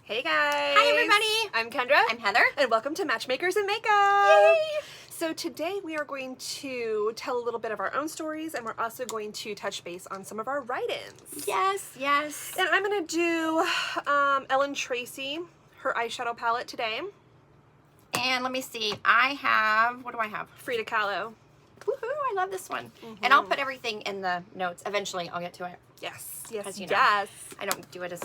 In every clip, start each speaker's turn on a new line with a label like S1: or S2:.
S1: Hey guys!
S2: Hi everybody!
S1: I'm Kendra.
S2: I'm Heather.
S1: And welcome to Matchmakers and Makeup!
S2: Yay!
S1: So today we are going to tell a little bit of our own stories, and we're also going to touch base on some of our write-ins.
S2: Yes, yes.
S1: And I'm going to do Ellen Tracy, her eyeshadow palette today.
S2: And let me see. I have, what do I have?
S1: Frida Kahlo.
S2: Woohoo, I love this one. And I'll put everything in the notes. Eventually I'll get to it.
S1: Yes, yes,
S2: 'Cause, you know,
S1: yes.
S2: I don't do it as,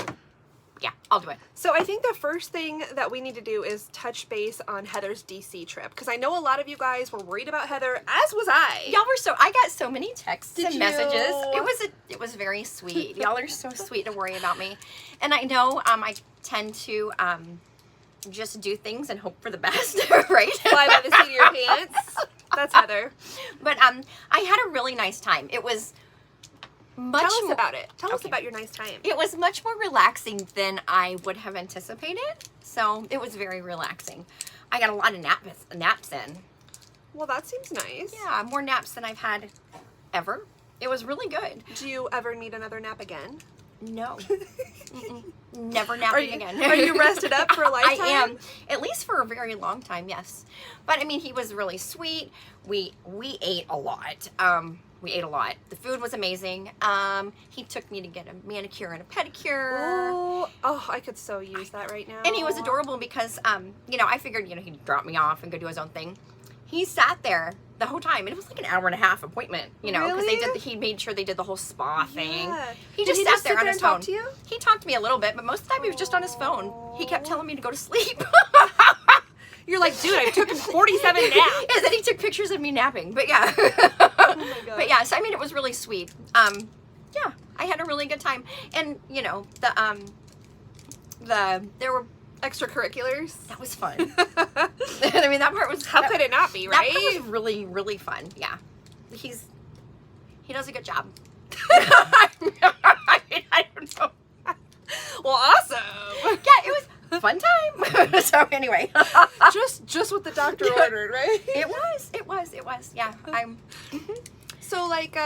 S2: yeah, I'll do it.
S1: So I think the first thing that we need to do is touch base on Heather's DC trip, because I know a lot of you guys were worried about Heather, as was I.
S2: Y'all were so, I got so many texts
S1: Did
S2: and
S1: you?
S2: messages. It was very sweet. Y'all are so sweet to worry about me. And I know I tend to just do things and hope for the best, right?
S1: Fly by the seat of your pants. That's Heather.
S2: But I had a really nice time. It was much
S1: Tell us
S2: more,
S1: about it. Tell us
S2: Okay.
S1: about your nice time.
S2: It was much more relaxing than I would have anticipated. So it was very relaxing. I got a lot of naps in.
S1: Well, that seems nice.
S2: Yeah, more naps than I've had ever. It was really good.
S1: Do you ever need another nap again?
S2: No. Never napping again.
S1: Are you rested up for a lifetime?
S2: I am. At least for a very long time, yes. But I mean, he was really sweet. We ate a lot. We ate a lot. The food was amazing. He took me to get a manicure and a pedicure.
S1: Oh, I could so use that right now.
S2: And he was adorable because, you know, I figured, you know, he'd drop me off and go do his own thing. He sat there the whole time, and it was like an hour-and-a-half appointment, you know, because
S1: Really?
S2: he made sure they did the whole spa thing.
S1: Yeah.
S2: He
S1: Did
S2: just
S1: he
S2: sat
S1: just
S2: there
S1: sit
S2: on
S1: there
S2: his
S1: and
S2: phone.
S1: talk to you?
S2: He talked to me a little bit, but most of the time he was just on his phone. He kept telling me to go to sleep.
S1: You're like, dude, I took 47 naps.
S2: And then he took pictures of me napping. But yeah.
S1: Oh my God.
S2: But yeah, so I mean, it was really sweet. Yeah, I had a really good time. And, you know, there were,
S1: Extracurriculars.
S2: that was fun. I mean, that part was,
S1: How could it not be,
S2: that
S1: right?
S2: part was really, really fun. Yeah. He does a good job. I don't know.
S1: Well, awesome.
S2: Yeah, it was a fun time. So anyway.
S1: just what the doctor ordered, right?
S2: It was. Yeah.
S1: So, like,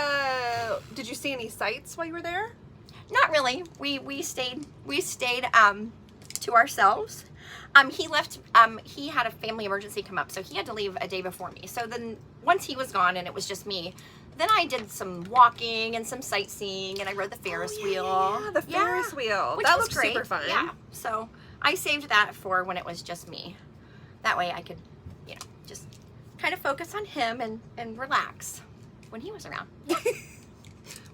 S1: did you see any sights while you were there?
S2: Not really. We stayed to ourselves. He left, he had a family emergency come up, so he had to leave a day before me. So then once he was gone and it was just me, then I did some walking and some sightseeing, and I rode the Ferris wheel.
S1: Yeah, the Ferris wheel.
S2: Which
S1: That
S2: was
S1: looks
S2: great.
S1: super fun.
S2: Yeah. So I saved that for when it was just me. That way I could, you know, just kind of focus on him and relax when he was around.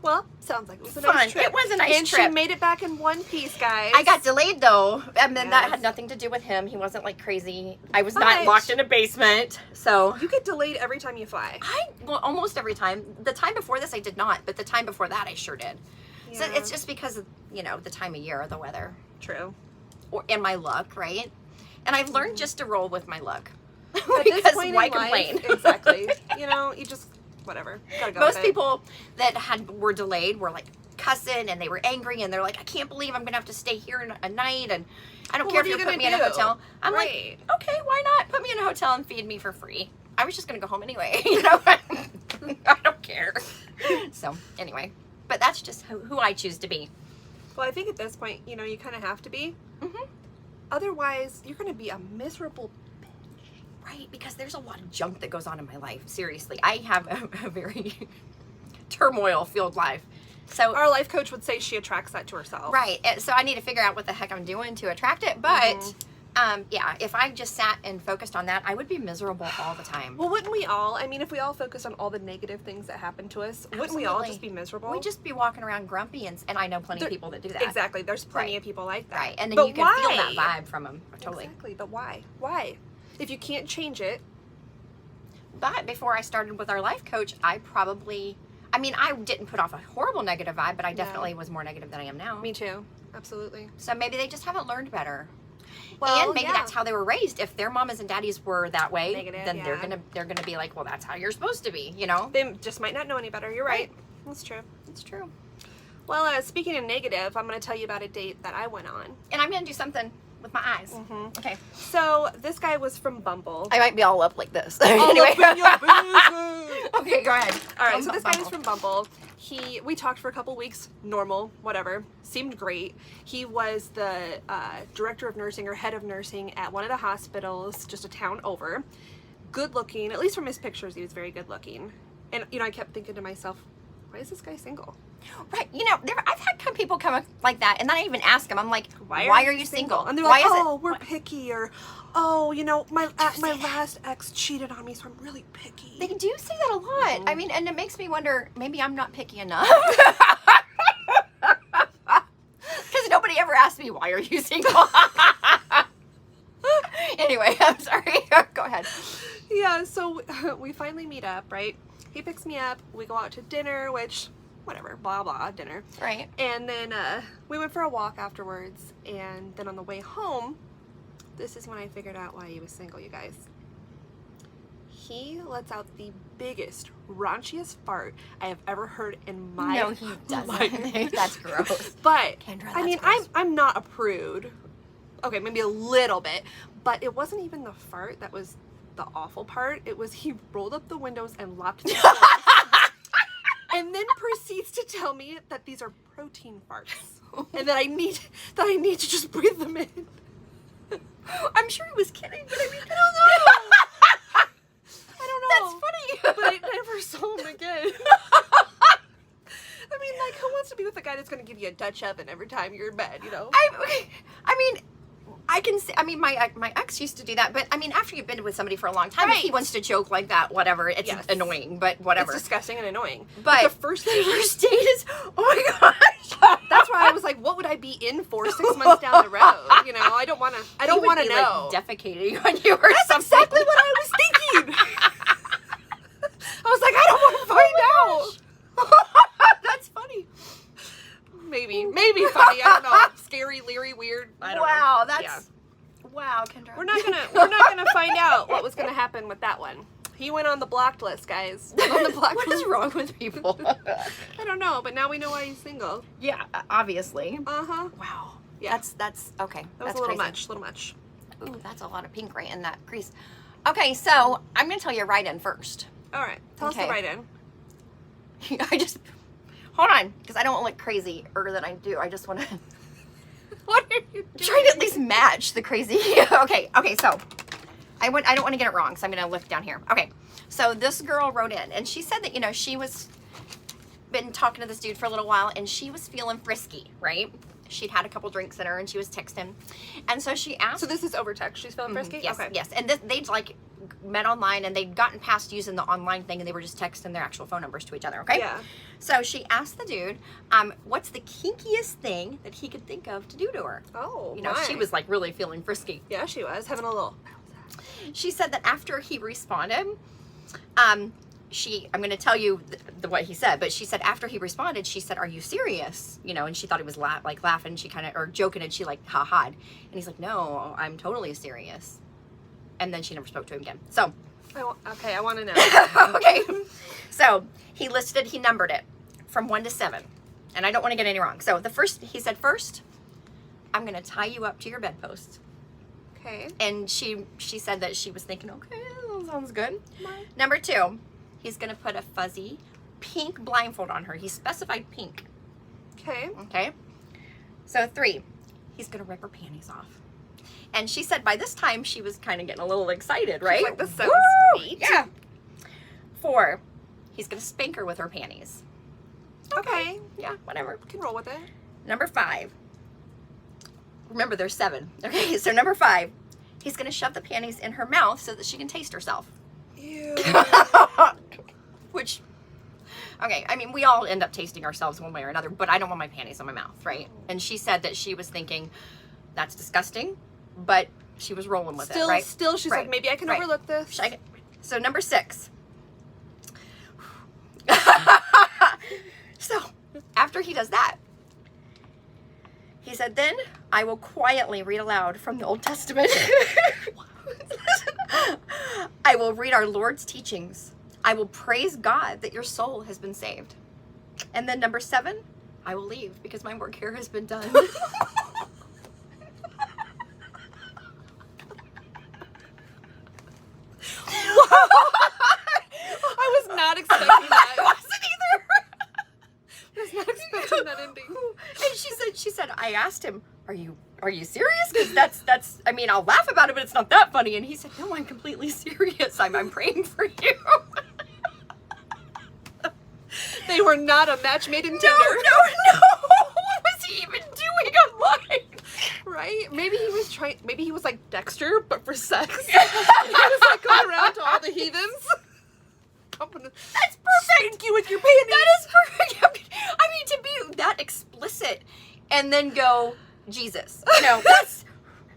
S1: Well, sounds like it was a
S2: Fun.
S1: nice trip.
S2: It was a nice
S1: and
S2: trip.
S1: she made it back in one piece, guys.
S2: I got delayed though, and then that
S1: Yes.
S2: had nothing to do with him. He wasn't like crazy. I was
S1: But-
S2: not locked in a basement, so
S1: You get delayed every time you fly.
S2: well, almost every time. The time before this I did not, but the time before that I sure did. So
S1: Yeah.
S2: it's just because of, you know, the time of year, the weather,
S1: True.
S2: and my luck, right? And I've learned just to roll with my luck.
S1: At
S2: Because
S1: this point
S2: why
S1: in life,
S2: complain?
S1: exactly. You know, you just whatever. Gotta go
S2: Most
S1: with it.
S2: people that were delayed were like cussing, and they were angry, and they're like, I can't believe I'm gonna have to stay here a night, and I don't
S1: Well,
S2: care
S1: what
S2: if
S1: are
S2: you're
S1: you
S2: putting me in
S1: gonna
S2: a
S1: do?
S2: hotel. I'm
S1: Right.
S2: like, okay, why not? Put me in a hotel and feed me for free. I was just gonna go home anyway, you know. I don't care. So anyway, but that's just who I choose to be.
S1: Well, I think at this point, you know, you kind of have to be.
S2: Mhm.
S1: Otherwise, you're going to be a miserable.
S2: Right, because there's a lot of junk that goes on in my life. Seriously, I have a very turmoil-filled life. So
S1: Our life coach would say she attracts that to herself.
S2: right, so I need to figure out what the heck I'm doing to attract it. But yeah, if I just sat and focused on that, I would be miserable all the time.
S1: Well, wouldn't we all? I mean, if we all focused on all the negative things that happen to us, wouldn't we all
S2: Absolutely.
S1: just be miserable?
S2: We'd just be walking around grumpy, and I know plenty of people that do that.
S1: Exactly. There's plenty
S2: Right.
S1: of people like that.
S2: Right, and then
S1: But
S2: you can feel
S1: why?
S2: that vibe from them. Totally.
S1: Exactly. But why? Why? If you can't change it,
S2: But before I started with our life coach, I didn't put off a horrible negative vibe, but I definitely was more negative than I am now.
S1: me too. Absolutely.
S2: So maybe they just haven't learned better.
S1: Well,
S2: And maybe
S1: yeah.
S2: that's how they were raised. If their mamas and daddies were that way,
S1: Negative,
S2: then
S1: yeah.
S2: they're gonna be like, well, that's how you're supposed to be, you know?
S1: They just might not know any better. You're right.
S2: Right.
S1: That's true.
S2: It's true.
S1: Well, speaking of negative, I'm going to tell you about a date that I went on.
S2: And I'm gonna do something with my eyes. Okay.
S1: So this guy was from Bumble.
S2: I might be all up like this.
S1: All
S2: Anyway.
S1: up in your business.
S2: Okay, go ahead.
S1: All right, so
S2: Bumble.
S1: this guy is from Bumble. We talked for a couple weeks, normal, whatever, seemed great. He was the director of nursing or head of nursing at one of the hospitals just a town over. Good looking, at least from his pictures, he was very good looking. And, I kept thinking to myself, why is this guy single?
S2: Right, I've had people come up like that, and then I even ask them, I'm like, why are you single?
S1: And they're
S2: why
S1: like,
S2: is
S1: oh,
S2: it?
S1: we're picky, or, oh, my last ex cheated on me, so I'm really picky.
S2: They do say that a lot. I mean, and it makes me wonder, maybe I'm not picky enough. Because nobody ever asked me, why are you single? Anyway, I'm sorry. Go ahead.
S1: Yeah, so we finally meet up, right? He picks me up, we go out to dinner, which, whatever, blah, blah, dinner.
S2: Right.
S1: And then we went for a walk afterwards, and then on the way home, this is when I figured out why he was single, you guys. He lets out the biggest, raunchiest fart I have ever heard in my
S2: No, he doesn't.
S1: life.
S2: That's gross.
S1: But,
S2: Kendra,
S1: I mean,
S2: that's gross.
S1: I'm not a prude. Okay, maybe a little bit, but it wasn't even the fart that was the awful part. It was he rolled up the windows and locked the doors. And then proceeds to tell me that these are protein farts and that I need to just breathe them in.
S2: I'm sure he was kidding, but I mean,
S1: I don't know.
S2: That's funny.
S1: But I never saw him again. I mean, like, who wants to be with a guy that's going to give you a Dutch oven every time you're in bed,
S2: I mean, I can say, I mean, my ex used to do that, but I mean, after you've been with somebody for a long time, if he
S1: Right.
S2: wants to joke like that, whatever, it's
S1: Yes.
S2: annoying, but whatever.
S1: It's disgusting and annoying.
S2: But
S1: the first thing
S2: first date is, oh my gosh.
S1: that's why I was like, what would I be in for 6 months down the road? I don't want to
S2: He would
S1: know.
S2: be, like, defecating on you or
S1: That's
S2: something.
S1: exactly what I was thinking. I was like, I don't want to find out.
S2: That's funny.
S1: Maybe funny. I don't know. Scary, leery, weird. I don't know.
S2: Wow, that's
S1: Yeah.
S2: wow, Kendra.
S1: We're not gonna find out what was gonna happen with that one. He went on the blocked list, guys. Went on the blocked
S2: What
S1: list.
S2: is wrong with people?
S1: I don't know, but now we know why he's single.
S2: Yeah, obviously.
S1: Uh-huh.
S2: Wow.
S1: Yeah.
S2: That's okay.
S1: That was
S2: That's
S1: a little
S2: crazy.
S1: much.
S2: Ooh, that's a lot of pink right in that crease. Okay, so I'm gonna tell you right in first.
S1: All right. Tell us
S2: Okay.
S1: the right in.
S2: I just hold on, because I don't want to look crazy or than I do. I just want to
S1: What are you doing?
S2: try to at least match the crazy. Okay, so I don't want to get it wrong, so I'm gonna look down here. Okay, so this girl wrote in, and she said that she was been talking to this dude for a little while, and she was feeling frisky, right? She'd had a couple drinks in her, and she was texting, and so she asked.
S1: So this is over text. She's feeling frisky?
S2: Yes,
S1: Okay.
S2: yes, and they'd like met online, and they'd gotten past using the online thing, and they were just texting their actual phone numbers to each other. Okay.
S1: Yeah.
S2: So she asked the dude, what's the kinkiest thing that he could think of to do to her?
S1: Oh,
S2: She was like really feeling frisky.
S1: Yeah, she was. Having a little...
S2: She said that after he responded, I'm going to tell you what he said, but she said after he responded, she said, "Are you serious?" And she thought he was laughing. She kind of, or joking, and she like ha-ha'd. And he's like, "No, I'm totally serious." And then she never spoke to him again. So,
S1: Okay, I want to know.
S2: okay. So he numbered it from 1 to 7. And I don't want to get any wrong. So he said, first, I'm going to tie you up to your bedpost.
S1: Okay.
S2: And she said that she was thinking, okay, that sounds good.
S1: Right.
S2: Number 2, he's going to put a fuzzy pink blindfold on her. He specified pink.
S1: Okay.
S2: Okay. So 3, he's going to rip her panties off. And she said by this time she was kind of getting a little excited, right?
S1: like, this sounds
S2: Woo!
S1: neat.
S2: Yeah. 4, he's going to spank her with her panties.
S1: Okay.
S2: Yeah, whatever.
S1: Can roll with it.
S2: Number 5. Remember, there's 7. Okay, so number 5, he's going to shove the panties in her mouth so that she can taste herself.
S1: Ew.
S2: Which, okay, I mean, we all end up tasting ourselves one way or another, but I don't want my panties in my mouth, right? And she said that she was thinking, that's disgusting, but she was rolling with it, right?
S1: Still, she's
S2: Right.
S1: like, maybe I can
S2: Right.
S1: overlook this.
S2: So number 6. So after he does that, he said, then I will quietly read aloud from the Old Testament. I will read our Lord's teachings. I will praise God that your soul has been saved. And then number 7, I will leave because my work here has been done.
S1: I was not expecting
S2: asked him, are you serious? Because that's I mean, I'll laugh about it, but it's not that funny. And he said, no, I'm completely serious. I'm praying for you.
S1: They were not a match made in Tinder.
S2: No. What was he even doing online?
S1: Right? Maybe he was like Dexter, but for sex. He was like going around to all the heathens.
S2: That's perfect.
S1: Spank you with your panties.
S2: That is perfect. I mean, to be that explicit and then go, Jesus. You know, that's,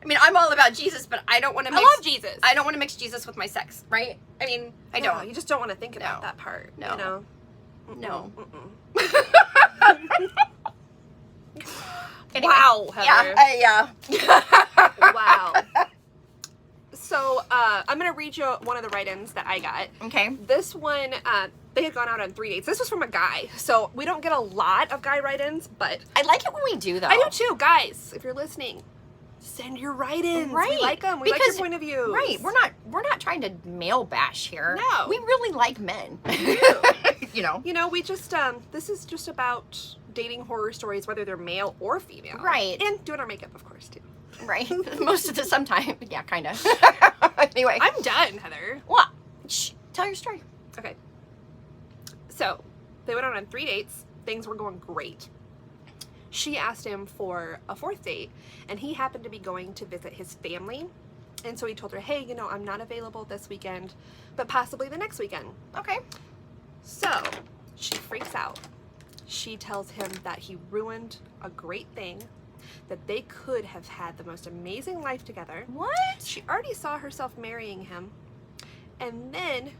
S2: I mean, I'm all about Jesus, but I don't want to
S1: I love Jesus.
S2: I don't want to mix Jesus with my sex, right? I mean, I
S1: No,
S2: don't.
S1: You just don't want to think about
S2: No.
S1: that part.
S2: No.
S1: You know?
S2: No.
S1: Mm-mm.
S2: Anyway,
S1: Wow, Heather.
S2: Yeah.
S1: Wow. So, I'm going to read you one of the write-ins that I got.
S2: Okay.
S1: This one, they had gone out on 3 dates. This was from a guy. So, we don't get a lot of guy write-ins, but
S2: I like it when we do, though.
S1: I do too. Guys, if you're listening, send your write-ins.
S2: Right.
S1: We like them. We like
S2: Because-
S1: your point of view.
S2: Right. We're not trying to male bash here.
S1: No.
S2: We really like men. You know.
S1: You know, we just, this is just about dating horror stories, whether they're male or female.
S2: Right.
S1: And doing our makeup, of course, too.
S2: Right. Most of the sometime. Yeah, kind of. Anyway.
S1: I'm done, Heather.
S2: What? Shh. Tell your story.
S1: Okay. So, they went out on 3 dates. Things were going great. She asked him for a 4th date, and he happened to be going to visit his family. And so he told her, hey, you know, I'm not available this weekend, but possibly the next weekend.
S2: Okay.
S1: So, she freaks out. She tells him that he ruined a great thing, that they could have had the most amazing life together.
S2: What?
S1: She already saw herself marrying him, and then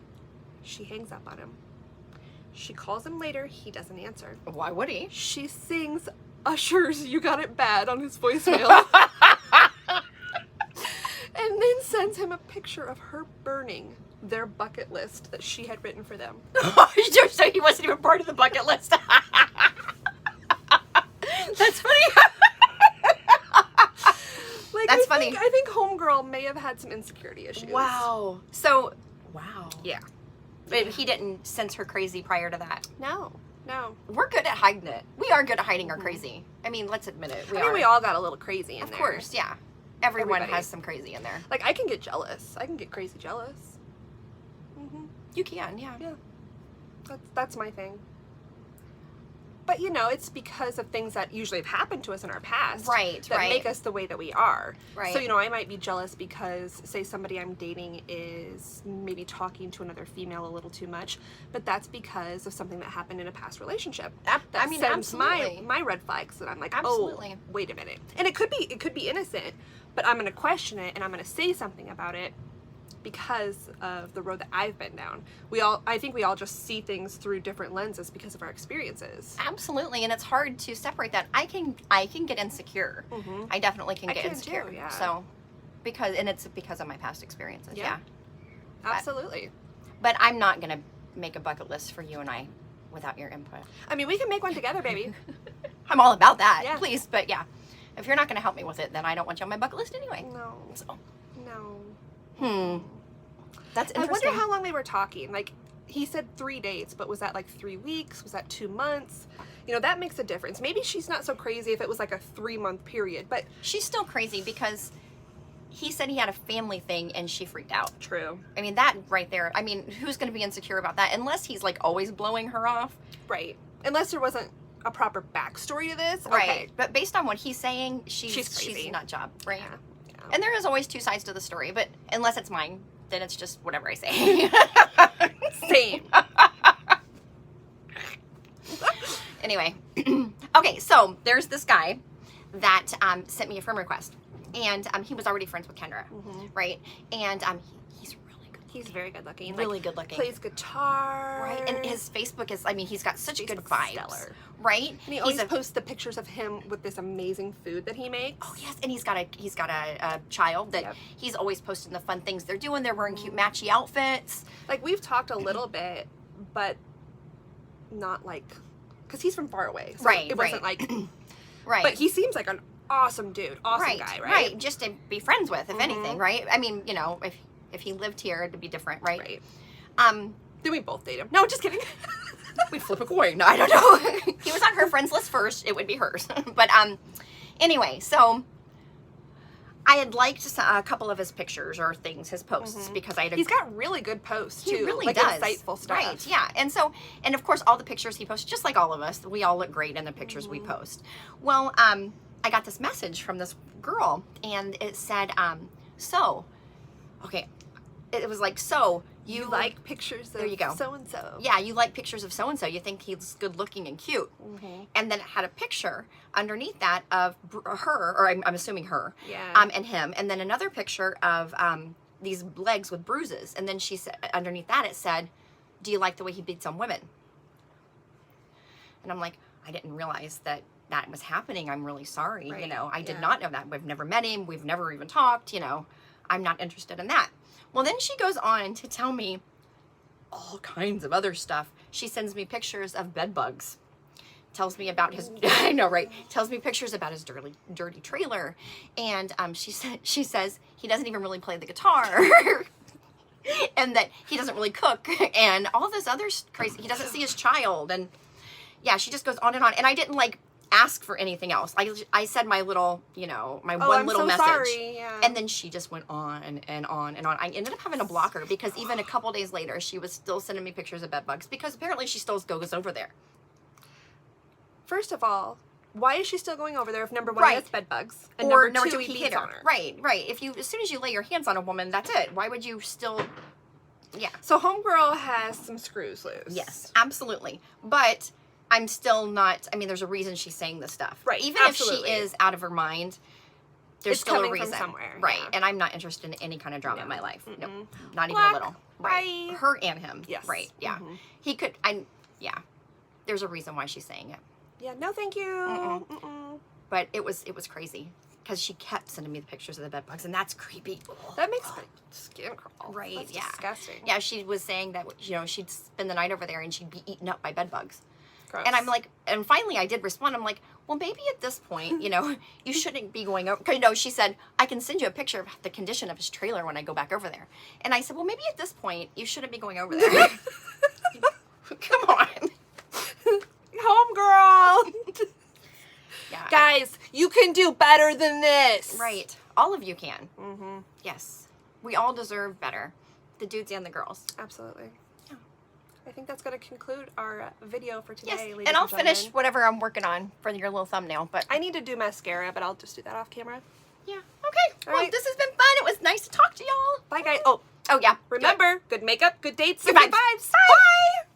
S1: she hangs up on him. She calls him later. He doesn't answer.
S2: Why would he?
S1: She sings Usher's You Got It Bad on his voicemail. And then sends him a picture of her burning their bucket list that she had written for them.
S2: So he wasn't even part of the bucket list. That's funny.
S1: Like,
S2: That's
S1: I
S2: funny.
S1: I think Homegirl may have had some insecurity issues.
S2: Wow. So, wow.
S1: Yeah.
S2: But he didn't sense her crazy prior to that.
S1: No.
S2: We're good at hiding it. We are good at hiding our crazy. I mean, let's admit it.
S1: I mean, we all got a little crazy in
S2: Of
S1: there.
S2: course, yeah. Everyone
S1: Everybody.
S2: has some crazy in there.
S1: Like, I can get jealous. I can get crazy jealous.
S2: You can, yeah.
S1: Yeah. That's my thing. But, you know, it's because of things that usually have happened to us in our past.
S2: Right,
S1: that
S2: right.
S1: make us the way that we are.
S2: Right.
S1: So, you know, I might be jealous because, say, somebody I'm dating is maybe talking to another female a little too much, but that's because of something that happened in a past relationship. That sends
S2: absolutely.
S1: my red flags that I'm like,
S2: Absolutely.
S1: oh, wait a minute. And it could be innocent, but I'm going to question it and I'm going to say something about it because of the road that I've been down. I think we all just see things through different lenses because of our experiences.
S2: Absolutely, and it's hard to separate that. I can get insecure.
S1: Mhm.
S2: I definitely can
S1: I
S2: get
S1: can
S2: insecure.
S1: too, yeah.
S2: So, it's because of my past experiences.
S1: Yeah.
S2: Yeah.
S1: Absolutely.
S2: But I'm not gonna make a bucket list for you and I without your input.
S1: I mean, we can make one together, baby.
S2: I'm all about that.
S1: Yeah.
S2: Please, but yeah, if you're not gonna help me with it, then I don't want you on my bucket list anyway.
S1: No.
S2: So,
S1: No.
S2: That's
S1: I
S2: interesting.
S1: wonder how long they were talking. Like, he said 3 dates, but was that like 3 weeks? Was that 2 months? You know, that makes a difference. Maybe she's not so crazy if it was like a 3-month period, but
S2: She's still crazy because he said he had a family thing and she freaked out.
S1: true.
S2: I mean, that right there. I mean, who's going to be insecure about that? Unless he's like always blowing her off.
S1: Right. Unless there wasn't a proper backstory to this.
S2: Right.
S1: Okay.
S2: But based on what he's saying, she's
S1: crazy.
S2: a nut job. Right.
S1: Yeah.
S2: And there is always two sides to the story, but unless it's mine, then it's just whatever I say.
S1: Same.
S2: Anyway. Okay, so there's this guy that sent me a friend request. And he was already friends with Kendra, right? And he's really good.
S1: He's very good looking.
S2: Really good looking.
S1: Plays guitar.
S2: Right? And his Facebook is, I mean, he's got such good
S1: Facebook's
S2: vibes.
S1: stellar.
S2: Right?
S1: And he always posts the pictures of him with this amazing food that he makes.
S2: Oh yes, and he's got a child that
S1: Yep.
S2: he's always posting the fun things they're doing. They're wearing cute matchy outfits.
S1: Like, we've talked a little bit, but not like, because he's from far away. So
S2: Right,
S1: it wasn't
S2: right.
S1: like,
S2: Right.
S1: but he seems like an awesome dude, awesome
S2: right,
S1: guy, right?
S2: Right, just to be friends with, if
S1: Mhm.
S2: anything, right? I mean, you know, if he lived here, it'd be different, right?
S1: Right.
S2: Um,
S1: Then we both date him. No, just kidding.
S2: we'd flip a coin. No, I don't know. He was on her friends list first. It would be hers. But Anyway, so I had liked a couple of his pictures or things, his posts, because I had.
S1: He's got really good posts too.
S2: He really
S1: like
S2: does.
S1: Insightful stuff.
S2: Right, yeah. And of course, all the pictures he posts, just like all of us, we all look great in the pictures we post. Well, I got this message from this girl, and it said, it was like, so
S1: You like pictures of
S2: There you go.
S1: so-and-so.
S2: yeah, you like pictures of so-and-so. You think he's good looking and cute. And then it had a picture underneath that of her, or I'm assuming her,
S1: Yeah.
S2: and him. And then another picture of these legs with bruises. And then she said, underneath that it said, do you like the way he beats on women? And I'm like, I didn't realize that was happening. I'm really sorry.
S1: Right.
S2: You know, I did
S1: Yeah.
S2: not know that. We've never met him. We've never even talked. You know, I'm not interested in that. Well, then she goes on to tell me all kinds of other stuff. She sends me pictures of bed bugs. Tells me about his, I know, right? Tells me pictures about his dirty trailer. And she says he doesn't even really play the guitar. And that he doesn't really cook. And all this other crazy, he doesn't see his child. And yeah, she just goes on. And I didn't like ask for anything else. I said my little, you know, my one
S1: I'm
S2: little
S1: so
S2: message.
S1: sorry. Yeah.
S2: And then she just went on and on and on. I ended up having to block her because even a couple days later, she was still sending me pictures of bed bugs because apparently she still goes over there.
S1: First of all, why is she still going over there if number one,
S2: Right.
S1: he has bed bugs, and
S2: Or
S1: number two,
S2: he
S1: he
S2: hit
S1: beats
S2: her.
S1: on her?
S2: Right. If you, as soon as you lay your hands on a woman, that's it. Why would you still? Yeah.
S1: So homegirl has some screws loose.
S2: Yes, absolutely. But I'm still not. I mean, there's a reason she's saying this stuff.
S1: Right,
S2: Even
S1: absolutely.
S2: if she is out of her mind, there's
S1: It's
S2: still a
S1: coming from
S2: reason.
S1: somewhere,
S2: Right.
S1: yeah.
S2: And I'm not interested in any kind of drama in my life. No, not even
S1: Black,
S2: a little. Right.
S1: bye.
S2: Her and him.
S1: Yes.
S2: Right. Yeah.
S1: Mhm.
S2: He could. Yeah. There's a reason why she's saying it.
S1: Yeah. No, thank you. Mm-mm.
S2: But it was crazy because she kept sending me the pictures of the bed bugs, and that's creepy.
S1: That makes my skin crawl.
S2: Right,
S1: That's
S2: yeah.
S1: disgusting.
S2: Yeah, she was saying that, you know, she'd spend the night over there and she'd be eaten up by bed bugs.
S1: Gross.
S2: And I'm like, and finally I did respond. I'm like, well, maybe at this point, you know, you shouldn't be going over. 'Cause, you know, she said, I can send you a picture of the condition of his trailer when I go back over there. And I said, well, maybe at this point you shouldn't be going over there. Come on.
S1: homegirl.
S2: Yeah.
S1: Guys, you can do better than this.
S2: Right. All of you can.
S1: Mm-hmm.
S2: Yes. We all deserve better. The dudes and the girls.
S1: Absolutely.
S2: Yeah.
S1: I think that's going to conclude our video for today,
S2: Yes.
S1: ladies
S2: And I'll finish
S1: gentlemen.
S2: whatever I'm working on for your little thumbnail. But
S1: I need to do mascara, but I'll just do that off camera.
S2: yeah. Okay.
S1: All
S2: Well,
S1: right.
S2: this has been fun. It was nice to talk to y'all.
S1: Bye, guys. Oh,
S2: Oh, yeah.
S1: remember, good makeup, good dates,
S2: Good
S1: good
S2: vibes.
S1: vibes.
S2: Bye.